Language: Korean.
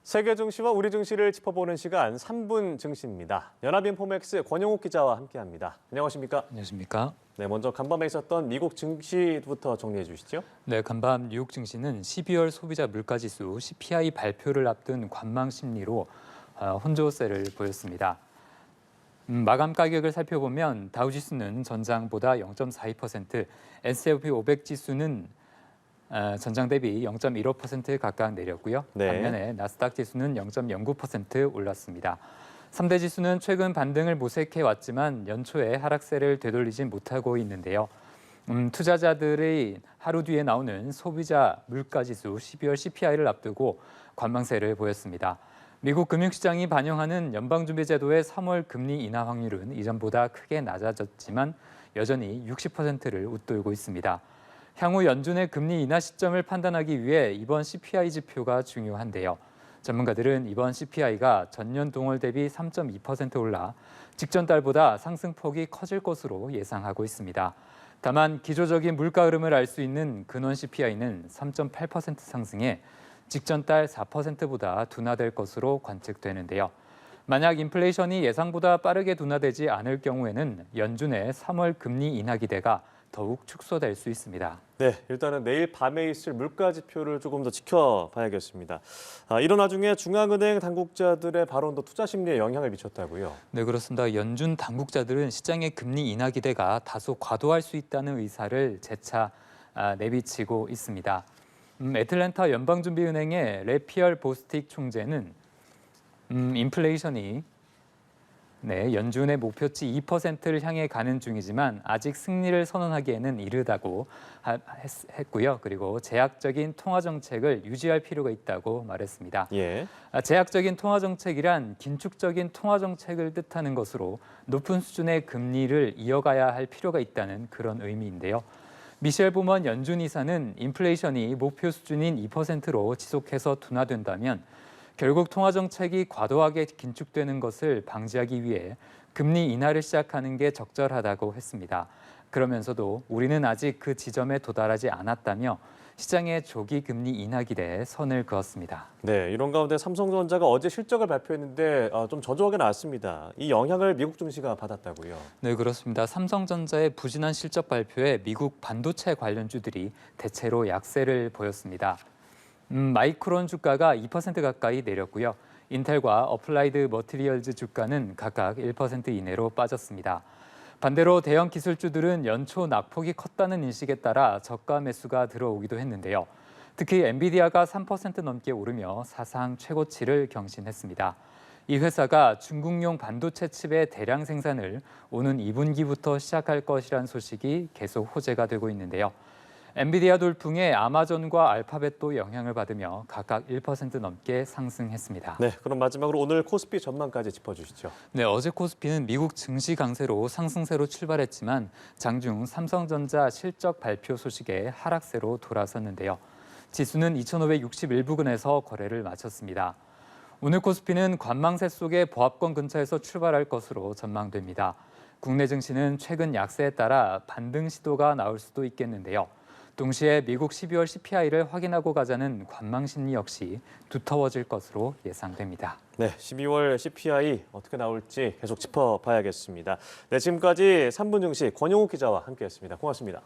세계 증시와 우리 증시를 짚어보는 시간 3분 증시입니다. 연합인포맥스 권영욱 기자와 함께합니다. 안녕하십니까? 안녕하십니까? 네, 먼저 간밤에 있었던 미국 증시부터 정리해 주시죠. 네, 간밤 뉴욕 증시는 12월 소비자 물가지수 CPI 발표를 앞둔 관망 심리로 혼조세를 보였습니다. 마감 가격을 살펴보면 다우지수는 전장보다 0.42%, S&P 500 지수는 전장 대비 0.15% 각각 내렸고요. 네. 반면에 나스닥 지수는 0.09% 올랐습니다. 3대 지수는 최근 반등을 모색해 왔지만 연초에 하락세를 되돌리진 못하고 있는데요. 투자자들이 하루 뒤에 나오는 소비자 물가지수 12월 CPI를 앞두고 관망세를 보였습니다. 미국 금융시장이 반영하는 연방준비제도의 3월 금리 인하 확률은 이전보다 크게 낮아졌지만 여전히 60%를 웃돌고 있습니다. 향후 연준의 금리 인하 시점을 판단하기 위해 이번 CPI 지표가 중요한데요. 전문가들은 이번 CPI가 전년 동월 대비 3.2% 올라 직전 달보다 상승폭이 커질 것으로 예상하고 있습니다. 다만 기조적인 물가 흐름을 알 수 있는 근원 CPI는 3.8% 상승해 직전 달 4%보다 둔화될 것으로 관측되는데요. 만약 인플레이션이 예상보다 빠르게 둔화되지 않을 경우에는 연준의 3월 금리 인하 기대가 더욱 축소될 수 있습니다. 네, 일단은 내일 밤에 있을 물가 지표를 조금 더 지켜봐야겠습니다. 이런 와중에 중앙은행 당국자들의 발언도 투자 심리에 영향을 미쳤다고요? 네, 그렇습니다. 연준 당국자들은 시장의 금리 인하 기대가 다소 과도할 수 있다는 의사를 재차 내비치고 있습니다. 애틀랜타 연방준비은행의 레피얼 보스틱 총재는 인플레이션이 연준의 목표치 2%를 향해 가는 중이지만 아직 승리를 선언하기에는 이르다고 했고요. 그리고 제약적인 통화 정책을 유지할 필요가 있다고 말했습니다. 예. 제약적인 통화 정책이란 긴축적인 통화 정책을 뜻하는 것으로 높은 수준의 금리를 이어가야 할 필요가 있다는 그런 의미인데요. 미셸 보먼 연준 이사는 인플레이션이 목표 수준인 2%로 지속해서 둔화된다면 결국 통화 정책이 과도하게 긴축되는 것을 방지하기 위해 금리 인하를 시작하는 게 적절하다고 했습니다. 그러면서도 우리는 아직 그 지점에 도달하지 않았다며 시장의 조기 금리 인하 기대에 선을 그었습니다. 네, 이런 가운데 삼성전자가 어제 실적을 발표했는데 좀 저조하게 나왔습니다. 이 영향을 미국 증시가 받았다고요? 네, 그렇습니다. 삼성전자의 부진한 실적 발표에 미국 반도체 관련주들이 대체로 약세를 보였습니다. 마이크론 주가가 2% 가까이 내렸고요. 인텔과 어플라이드 머티리얼즈 주가는 각각 1% 이내로 빠졌습니다. 반대로 대형 기술주들은 연초 낙폭이 컸다는 인식에 따라 저가 매수가 들어오기도 했는데요. 특히 엔비디아가 3% 넘게 오르며 사상 최고치를 경신했습니다. 이 회사가 중국용 반도체 칩의 대량 생산을 오는 2분기부터 시작할 것이란 소식이 계속 호재가 되고 있는데요. 엔비디아 돌풍에 아마존과 알파벳도 영향을 받으며 각각 1% 넘게 상승했습니다. 네, 그럼 마지막으로 오늘 코스피 전망까지 짚어주시죠. 네, 어제 코스피는 미국 증시 강세로 상승세로 출발했지만 장중 삼성전자 실적 발표 소식에 하락세로 돌아섰는데요. 지수는 2,561부근에서 거래를 마쳤습니다. 오늘 코스피는 관망세 속의 보합권 근처에서 출발할 것으로 전망됩니다. 국내 증시는 최근 약세에 따라 반등 시도가 나올 수도 있겠는데요. 동시에 미국 12월 CPI를 확인하고 가자는 관망 심리 역시 두터워질 것으로 예상됩니다. 네, 12월 CPI 어떻게 나올지 계속 짚어봐야겠습니다. 네, 지금까지 3분 증시 권영욱 기자와 함께했습니다. 고맙습니다.